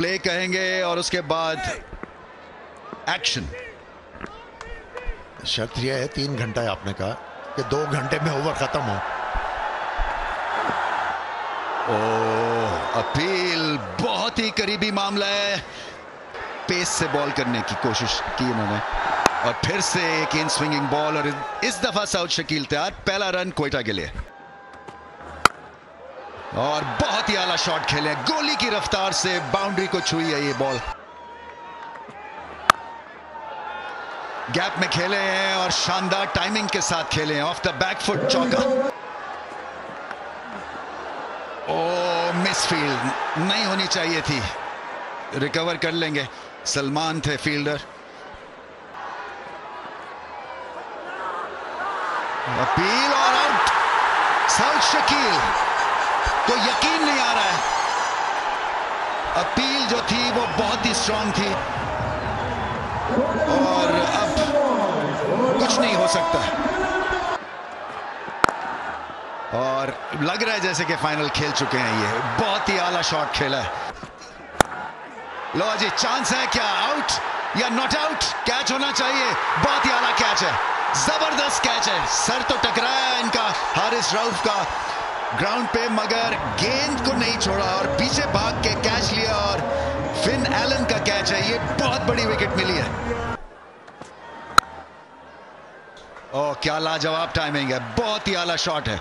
Play कहेंगे और उसके बाद एक्शन। शर्त यह है 3 घंटा है, आपने कहा कि 2 घंटे में ओवर खत्म हो। अपील बहुत ही करीबी मामला है। पेस से बॉल करने की कोशिश की उन्होंने और फिर से एक इन स्विंगिंग बॉल और इस दफा साउथ शकील तैयार। पहला रन क्वेटा के लिए और बहुत ही आला शॉट खेले, गोली की रफ्तार से बाउंड्री को छुई है ये बॉल। गैप में खेले हैं और शानदार टाइमिंग के साथ खेले हैं। ऑफ द बैक फुट चौका। मिसफील्ड नहीं होनी चाहिए थी, रिकवर कर लेंगे। सलमान थे फील्डर। अपील और आउट। साउथ शकील को यकीन नहीं आ रहा है। अपील जो थी वो बहुत ही स्ट्रांग थी और अब कुछ नहीं हो सकता और लग रहा है जैसे कि फाइनल खेल चुके हैं। ये बहुत ही आला शॉट खेला है। लो जी, चांस है क्या? आउट या नॉट आउट? कैच होना चाहिए। बहुत ही आला कैच है, जबरदस्त कैच है। सर तो टकराया इनका हारिस रऊफ का ग्राउंड पे, मगर गेंद को नहीं छोड़ा और पीछे भाग के कैच लिया और फिन एलन का कैच है। ये बहुत बड़ी विकेट मिली है। ओह, क्या लाजवाब टाइमिंग है, बहुत ही आला शॉट है।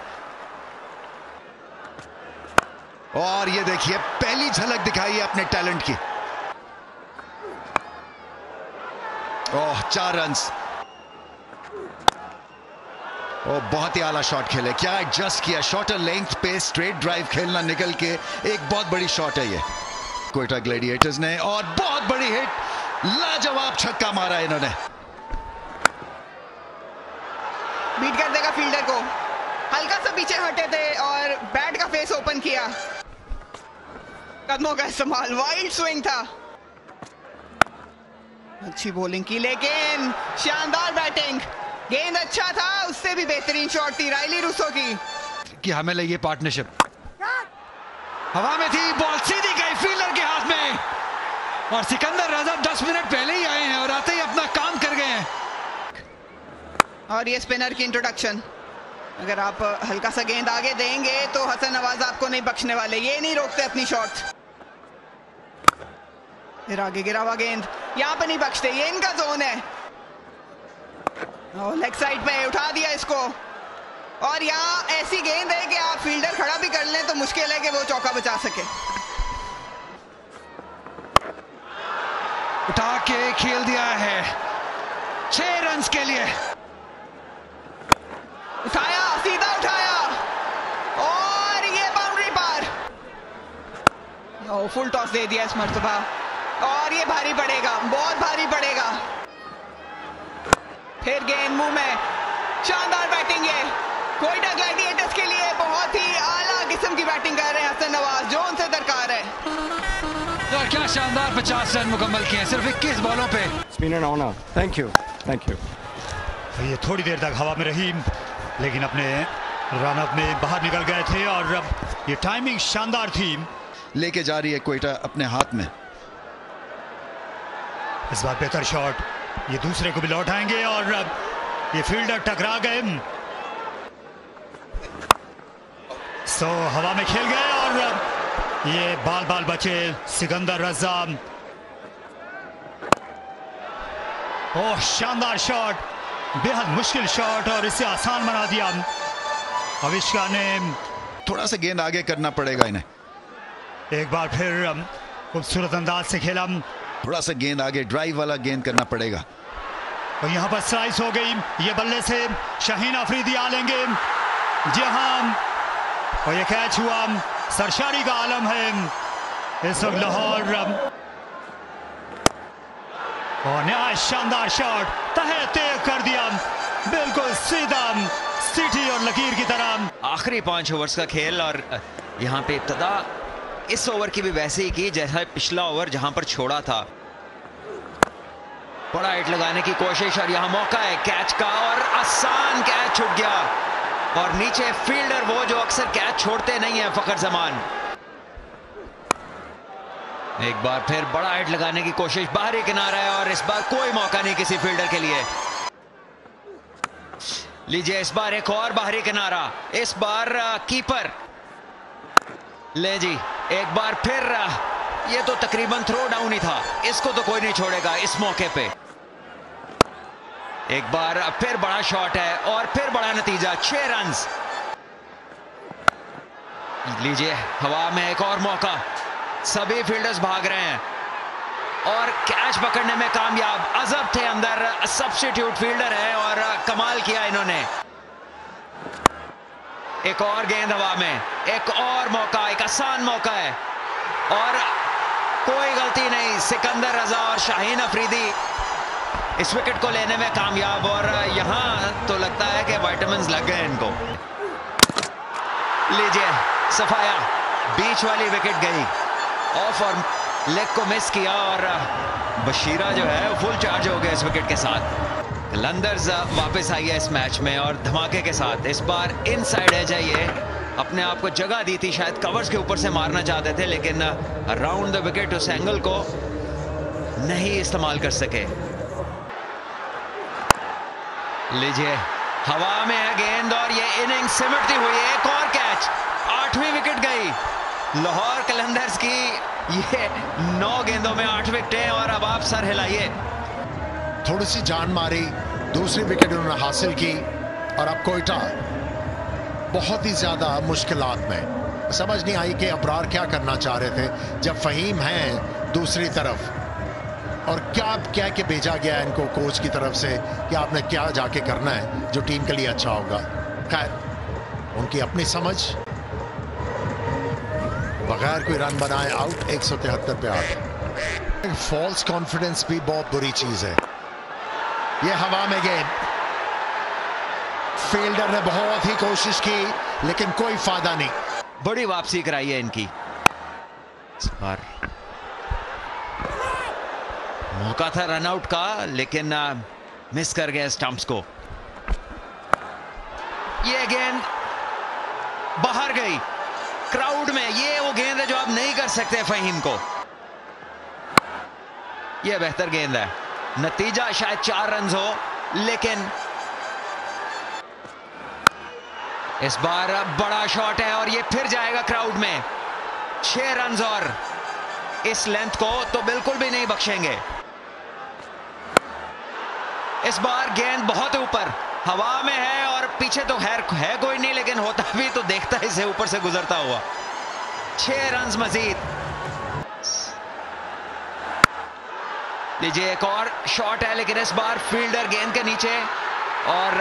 और ये देखिए, पहली झलक दिखाई है अपने टैलेंट की। ओह, 4 रन्स। ओह, बहुत ही आला शॉट खेले। क्या एडजस्ट किया, शॉर्टर लेंथ पे स्ट्रेट ड्राइव खेलना निकल के एक बहुत बड़ी शॉट है ये क्वेटा ग्लैडिएटर्स ने और बहुत बड़ी हिट, लाजवाब छक्का मारा इन्होंने। बीट कर देगा फील्डर को। हल्का सा पीछे हटे थे और बैट का फेस ओपन किया। कदमों का इस्तेमाल, वाइल्ड स्विंग था। अच्छी बॉलिंग की लेकिन शानदार बैटिंग। गेंद अच्छा था, उससे भी बेहतरीन शॉट थी राइली रूसो की। कि हमें लगी पार्टनरशिप। हवा में थी, बॉल सीधी गई फील्डर के हाथ में और सिकंदर रजा 10 मिनट पहले ही आए हैं और आते ही अपना काम कर गए हैं। और ये स्पिनर की इंट्रोडक्शन। अगर आप हल्का सा गेंद आगे देंगे तो हसन नवाज आपको नहीं बख्शने वाले। ये नहीं रोकते अपनी शॉट। फिर आगे गिरा हुआ गेंद, यहां पर नहीं बख्शते, ये इनका जोन है। लेग साइड पे उठा दिया इसको और यहाँ ऐसी गेंद है कि आप फील्डर खड़ा भी कर लें तो मुश्किल है कि वो चौका बचा सके। उठा के खेल दिया है 6 रन्स के लिए। उठाया, सीधा उठाया और ये बाउंड्री पार। फुल टॉस दे दिया इस मर्तबा और ये भारी पड़ेगा, बहुत भारी पड़ेगा। फिर गेंद मुंह में। शानदार बैटिंग है क्वेटा ग्लैडिएटर्स के लिए। बहुत ही आला किस्म की बैटिंग कर रहे हैं हसन नवाज, जो उनसे दरकार है। और क्या शानदार 50 रन मुकम्मल किए सिर्फ 21 बॉलों पे। Spinner honour, thank you. ये थोड़ी देर तक हवा में रही लेकिन अपने रन अप में बाहर निकल गए थे और ये टाइमिंग शानदार थी। लेके जा रही है क्वेटा अपने हाथ में। इस बार बेहतर शॉट, ये दूसरे को भी लौटाएंगे और ये फील्डर टकरा गए। हवा में खेल गए और ये बाल बचे सिकंदर रजा। ओह, शानदार शॉट, बेहद मुश्किल शॉट और इसे आसान बना दिया अविष्का ने। थोड़ा सा गेंद आगे करना पड़ेगा इन्हें। एक बार फिर खूबसूरत अंदाज से खेला। थोड़ा सा गेंद आगे, ड्राइव वाला गेंद करना पड़ेगा। और यहाँ पर स्लाइस हो गई। ये बल्ले से शाहीन अफरीदी आ लेंगे। जी हाँ, और ये कैच हुआ। सरशारी का आलम है इस वक्त लाहौर। और नया शानदार शॉट तहे तेज कर दिया, बिल्कुल सीधा सीटी और लकीर की तरह। आखिरी 5 ओवर्स का खेल और यहाँ पे इब्तदा इस ओवर की भी वैसे ही की जैसा पिछला ओवर जहां पर छोड़ा था। बड़ा हिट लगाने की कोशिश और यहाँ मौका है कैच का और आसान कैच छूट गया और नीचे फील्डर वो जो अक्सर कैच छोड़ते नहीं है, फखर जमान। एक बार फिर बड़ा हिट लगाने की कोशिश, बाहरी किनारा है और इस बार कोई मौका नहीं किसी फील्डर के लिए। लीजिए इस बार एक और बाहरी किनारा, इस बार कीपर। ले जी एक बार फिर ये तो तकरीबन थ्रो डाउन ही था, इसको तो कोई नहीं छोड़ेगा इस मौके पे। एक बार फिर बड़ा शॉट है और फिर बड़ा नतीजा, 6 रन्स। लीजिए हवा में एक और मौका, सभी फील्डर्स भाग रहे हैं और कैच पकड़ने में कामयाब। अजब थे अंदर, सब्स्टिट्यूट फील्डर है और कमाल किया इन्होंने। एक और गेंद हवा में, एक और मौका, एक आसान मौका है और कोई गलती नहीं। सिकंदर रजा और शाहीन अफरीदी इस विकेट को लेने में कामयाब और यहां तो लगता है कि विटामिन्स लग गए इनको। लीजिए सफाया, बीच वाली विकेट गई ऑफ और लेग को मिस किया और बशीरा जो है फुल चार्ज हो गया इस विकेट के साथ। कलंदर्स वापस आई है इस मैच में और धमाके के साथ। इस बार इनसाइड एज है, ये अपने आप को जगह दी थी, शायद कवर्स के ऊपर से मारना चाहते थे लेकिन अराउंड द विकेट उस एंगल को नहीं इस्तेमाल कर सके। लीजिए हवा में है गेंद और ये इनिंग सिमटती हुई है। एक और कैच, 8वीं विकेट गई लाहौर कलंदर्स की। ये 9 गेंदों में 8 विकेटें और अब आप सर हिलाइए। थोड़ी सी जान मारी, दूसरी विकेट उन्होंने हासिल की और अब कोयटा बहुत ही ज्यादा मुश्किलात में। समझ नहीं आई कि अबरार क्या करना चाह रहे थे जब फहीम हैं दूसरी तरफ, और क्या कह के भेजा गया इनको कोच की तरफ से कि आपने क्या जाके करना है जो टीम के लिए अच्छा होगा। खैर उनकी अपनी समझ, बगैर कोई रन बनाए आउट, 173 पे आउट। फॉल्स कॉन्फिडेंस भी बहुत बुरी चीज है। ये हवा में गेंद, फील्डर ने बहुत ही कोशिश की लेकिन कोई फायदा नहीं। बड़ी वापसी कराई है इनकी। और मौका था रनआउट का लेकिन मिस कर गए स्टंप्स को। ये गेंद बाहर गई क्राउड में। ये वो गेंद है जो आप नहीं कर सकते फहीम को। ये बेहतर गेंद है, नतीजा शायद 4 रन हो लेकिन इस बार बड़ा शॉट है और ये फिर जाएगा क्राउड में। 6 रन और इस लेंथ को तो बिल्कुल भी नहीं बख्शेंगे। इस बार गेंद बहुत ऊपर हवा में है और पीछे तो है कोई नहीं लेकिन होता भी तो देखता इसे ऊपर से गुजरता हुआ। 6 रन मजीद। लीजिए एक और शॉट है लेकिन इस बार फील्डर गेंद के नीचे और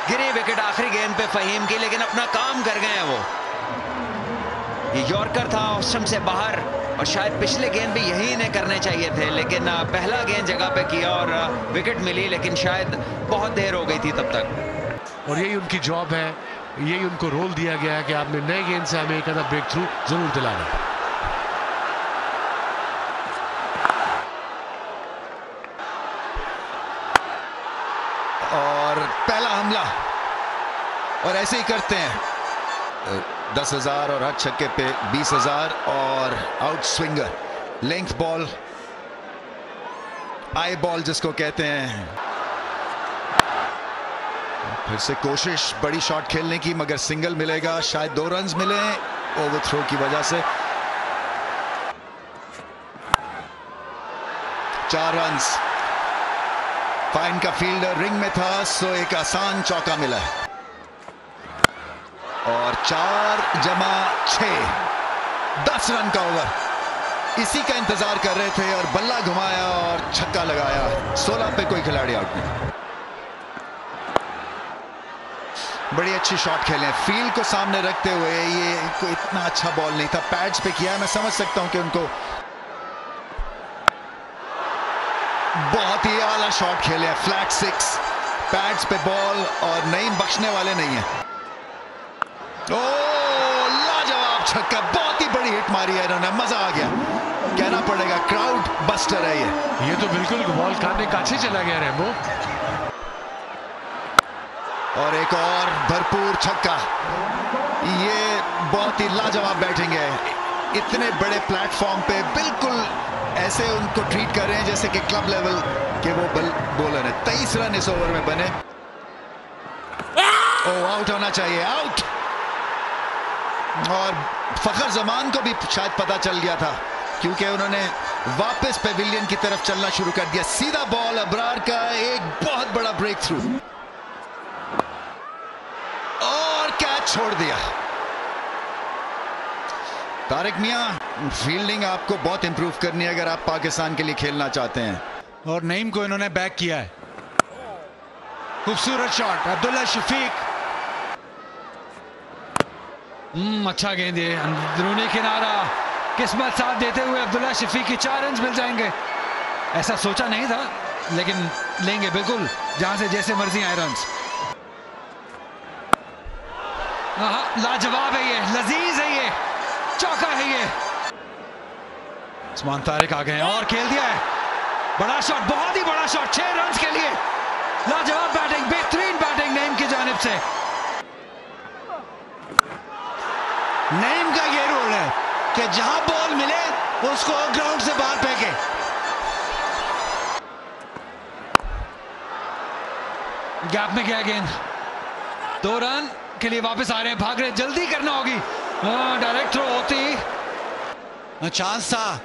गिरी विकेट आखिरी गेंद पे फहीम की, लेकिन अपना काम कर गए हैं वो। ये यॉर्कर था ऑस्टम से बाहर और शायद पिछले गेंद भी यही इन्हें करने चाहिए थे लेकिन पहला गेंद जगह पे किया और विकेट मिली, लेकिन शायद बहुत देर हो गई थी तब तक। और यही उनकी जॉब है, यही उनको रोल दिया गया है कि आपने नए गेंद से हमें एक आधा ब्रेक थ्रू जरूर दिलाना। और पहला हमला और ऐसे ही करते हैं। 10,000 और हर छक्के पे 20,000 और out swinger, length ball, eye ball जिसको कहते हैं। फिर से कोशिश बड़ी शॉट खेलने की मगर सिंगल मिलेगा, शायद 2 रन मिले ओवर थ्रो की वजह से। 4 रन। फाइन का फील्डर रिंग में था सो एक आसान चौका मिला और 4 जमा 6, 10 रन का ओवर। इसी का इंतजार कर रहे थे और बल्ला घुमाया और छक्का लगाया। 16 पे कोई खिलाड़ी आउट नहीं। बड़ी अच्छी शॉट खेले, फील्ड को सामने रखते हुए। ये कोई इतना अच्छा बॉल नहीं था, पैड्स पे किया। मैं समझ सकता हूं कि उनको बहुत ही आला शॉट खेले, फ्लैट 6, पैड्स पे बॉल और नईम बख्शने वाले नहीं है। ओ लाजवाब छक्का, बहुत ही बड़ी हिट मारी है इन्होंने, मजा आ गया। कहना पड़ेगा क्राउड बस्टर है ये तो बिल्कुल बॉल खाने काछे चला गया रेमो। और एक और भरपूर छक्का। ये बहुत ही लाजवाब बैटिंग है। इतने बड़े प्लेटफॉर्म पे बिल्कुल ऐसे उनको ट्रीट कर रहे हैं जैसे कि क्लब लेवल के वो बॉलर है। 23 रन इस ओवर में बने। आउट होना चाहिए, आउट। और फखर जमान को भी शायद पता चल गया था, क्योंकि उन्होंने वापस पेविलियन की तरफ चलना शुरू कर दिया। सीधा बॉल, अबरार का एक बहुत बड़ा ब्रेक थ्रू और कैच छोड़ दिया। तारिक मियां, फील्डिंग आपको बहुत इंप्रूव करनी है अगर आप पाकिस्तान के लिए खेलना चाहते हैं। और नईम को इन्होंने बैक किया है। खूबसूरत शॉट, अब्दुल्ला शफीक। अच्छा गेंद है, अंदरूनी किनारा। किस्मत साथ देते हुए अब्दुल्ला शफीक की 4 रन मिल जाएंगे। ऐसा सोचा नहीं था, लेकिन लेंगे बिल्कुल, जहां से जैसे मर्जी आए रन। लाजवाब है ये, लजीज है ये, चौका है ये। उस्मान तारिक आ गए और खेल दिया है। बड़ा शॉट, बहुत ही बड़ा शॉट, 6 रन के लिए। लाजवाब बैटिंग, बेहतरीन बैटिंग नईम की जानिब से। नईम का ये रोल है कि जहां बॉल मिले उसको ग्राउंड से बाहर फेंके। गैप में गया गेंद, 2 रन के लिए वापस आ रहे हैं, भाग रहे, जल्दी करना होगी। डायरेक्ट थ्रो होती, चांस था।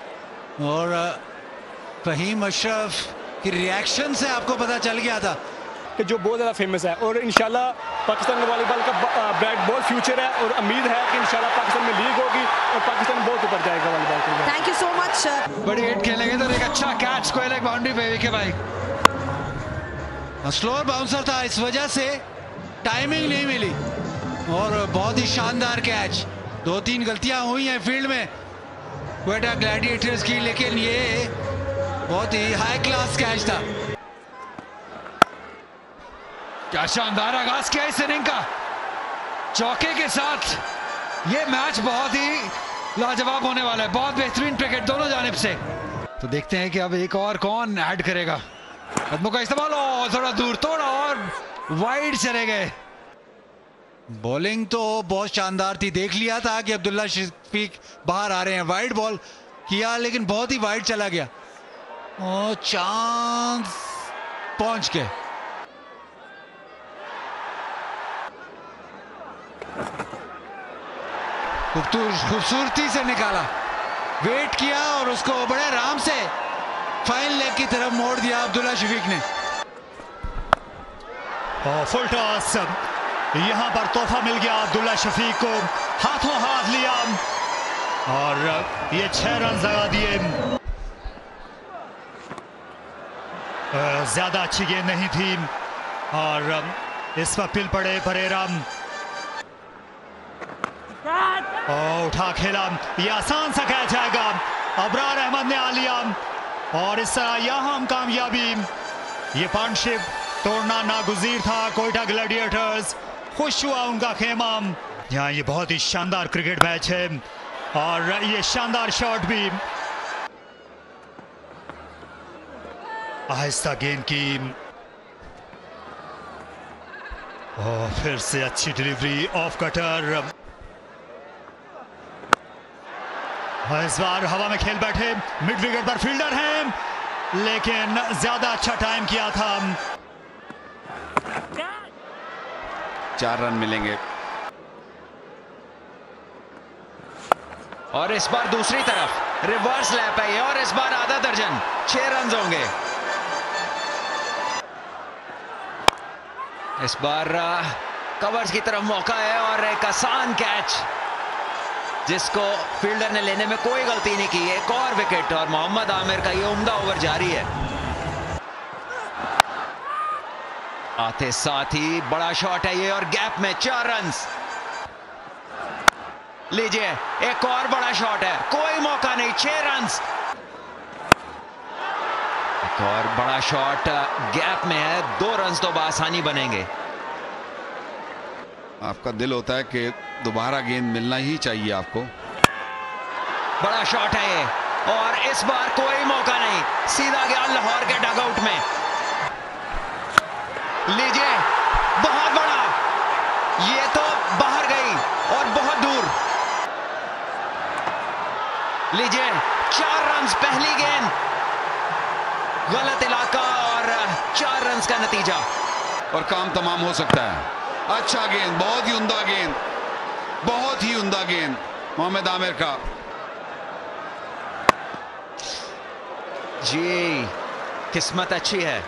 और फहीम अशरफ की रिएक्शन से आपको पता चल गया था कि जो बहुत ज़्यादा फेमस है। और इंशाल्लाह पाकिस्तान में वॉलीबॉल का बहुत फ्यूचर है और उम्मीद है कि इंशाल्लाह पाकिस्तान में लीग होगी और पाकिस्तान बहुत ऊपर जाएगा वॉलीबॉल के। Thank you so much. बड़ी हिट खेलेंगे तो एक अच्छा कैच, कोई एक बाउंड्री पे के भाई। स्लोअर बाउंसर था, इस वजह से टाइमिंग नहीं मिली। और बहुत ही शानदार कैच। 2-3 गलतियां हुई हैं फील्ड में क्वेटा ग्लैडिएटर्स की, लेकिन ये बहुत ही हाई क्लास कैच था। क्या शानदार आगाज किया इस इनिंग का, चौके के साथ। ये मैच बहुत ही लाजवाब होने वाला है, बहुत बेहतरीन क्रिकेट दोनों जानिब से। तो देखते हैं कि अब एक और कौन ऐड करेगा। कदमों का इस्तेमाल, थोड़ा दूर, थोड़ा और वाइड चले गए। बॉलिंग तो बहुत शानदार थी, देख लिया था कि अब्दुल्ला शफीक बाहर आ रहे हैं। वाइड बॉल किया लेकिन बहुत ही वाइड चला गया। और चांस पहुंच गए। खूबसूरती से निकाला, वेट किया और उसको बड़े आराम से फाइन लेग की तरफ मोड़ दिया अब्दुल्ला शफीक ने। फुल टॉस, यहां पर तोहफा मिल गया अब्दुल्ला शफीक को, हाथों हाथ लिया और ये 6 रन लगा दिए। ज्यादा अच्छी गेंद नहीं थी और इस पर पिल पड़े परेरा। उठा खेला, ये आसान सा कैच आएगा, अबरार अहमद ने आ लिया। और इस तरह यहां हम कामयाबी, ये पार्टनरशिप तोड़ना नागुज़ीर था। कोयटा ग्लैडिएटर्स खुश हुआ उनका खेमा। यहाँ ये बहुत ही शानदार क्रिकेट मैच है और ये शानदार शॉट भी। आहिस्ता गेंद की और फिर से अच्छी डिलीवरी, ऑफ कटर। इस बार हवा में खेल बैठे, मिड विकेट पर फील्डर हैं लेकिन ज्यादा अच्छा टाइम किया था। 4 रन मिलेंगे। और इस बार दूसरी तरफ रिवर्स लैप है ये, और इस बार आधा दर्जन, 6 रन होंगे। इस बार कवर्स की तरफ मौका है और एक आसान कैच जिसको फील्डर ने लेने में कोई गलती नहीं की। एक और विकेट और मोहम्मद आमिर का ये उम्दा ओवर जारी है। आते साथ ही बड़ा शॉट है ये और गैप में 4 रन। लीजिए एक और बड़ा शॉट है, कोई मौका नहीं, 6 रन। एक और बड़ा शॉट गैप में है, 2 रन तो आसानी बनेंगे। आपका दिल होता है कि दोबारा गेंद मिलना ही चाहिए आपको। बड़ा शॉट है ये और इस बार कोई मौका नहीं, सीधा गया लाहौर के डगआउट में। लीजिए बहुत बड़ा, ये तो बाहर गई और बहुत दूर। लीजिए 4 रन पहली गेंद, गलत इलाका और 4 रन का नतीजा और काम तमाम हो सकता है। अच्छा गेंद, बहुत ही उम्दा गेंद, बहुत ही उम्दा गेंद मोहम्मद आमिर का। जी किस्मत अच्छी है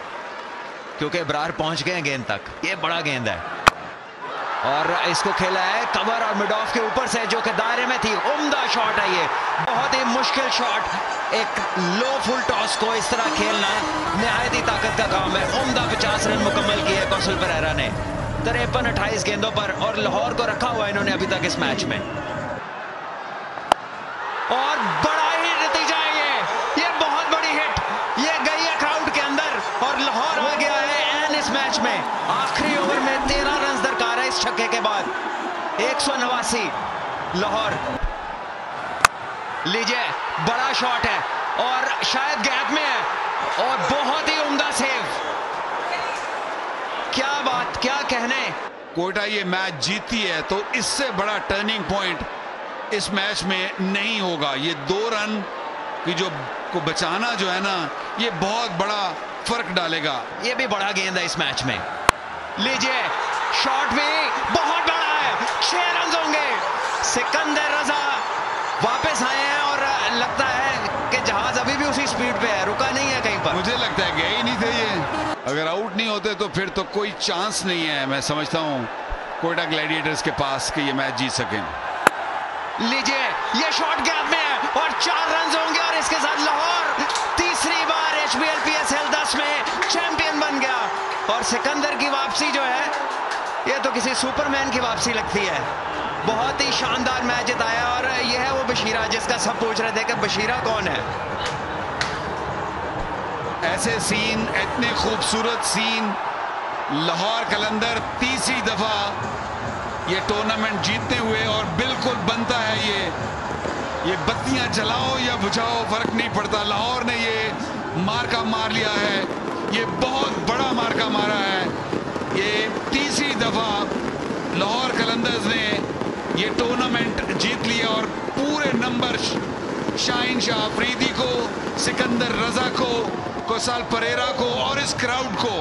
क्योंकि इब्रार पहुंच गए गेंद तक। ये बड़ा गेंद है और इसको खेला है कवर और मिड ऑफ के ऊपर से जो कि दायरे में थी। उम्दा शॉट है ये, बहुत ही मुश्किल शॉट। एक लो फुल टॉस को इस तरह खेलना निहायत ही ताकत का काम है। उम्दा 50 रन मुकम्मल किए कौशल परेरा ने 53-28 गेंदों पर, और लाहौर को रखा हुआ इन्होंने अभी तक इस मैच में। और बड़ा ही नतीजा है ये बहुत बड़ी हिट, ये गई है क्राउड के अंदर और लाहौर आ गया है एन इस मैच में। आखिरी ओवर में 13 रन दरकार है इस छक्के के बाद। 189 लाहौर। लीजिए बड़ा शॉट है और शायद गैप में है और बहुत ही उम्दा सेव। क्या बात, क्या कहने। कोयटा ये मैच जीतती है तो इससे बड़ा टर्निंग पॉइंट इस मैच में नहीं होगा। ये 2 रन की जो को बचाना जो है ना, ये बहुत बड़ा फर्क डालेगा। ये भी बड़ा गेंद है इस मैच में। लीजिए शॉट भी बहुत बड़ा है, 6 रन होंगे। सिकंदर रजा वापस आए हैं और लगता है कि जहाज अभी भी उसी स्पीड पे है, रुका नहीं है कहीं पर। मुझे लगता है गए ही नहीं थे ये। अगर आउट नहीं होते तो फिर तो कोई चांस नहीं है, मैं समझता हूं कोयटा ग्लैडिएटर्स के पास कि ये मैच जीत सकें। लीजिए ये शॉट गैप में है और 4 रन होंगे और इसके साथ लाहौर तीसरी बार HBL PSL 10 में चैंपियन बन गया। और सिकंदर की वापसी जो है ये तो किसी सुपरमैन की वापसी लगती है। बहुत ही शानदार मैच जिताया और यह है वो बशीरा जिसका सब पूछ रहे थे कि बशीरा कौन है। ऐसे सीन, इतने खूबसूरत सीन, लाहौर कलंदर तीसरी दफा ये टूर्नामेंट जीतते हुए, और बिल्कुल बनता है ये बत्तियां जलाओ या बुझाओ फर्क नहीं पड़ता। लाहौर ने ये मार्का मार लिया है, ये बहुत बड़ा मार्का मारा है। ये तीसरी दफा लाहौर कलंदर्स ने ये टूर्नामेंट जीत लिया और पूरे नंबर शाहीन शाह अफरीदी को, सिकंदर रजा को, कौशल परेरा को और इस क्राउड को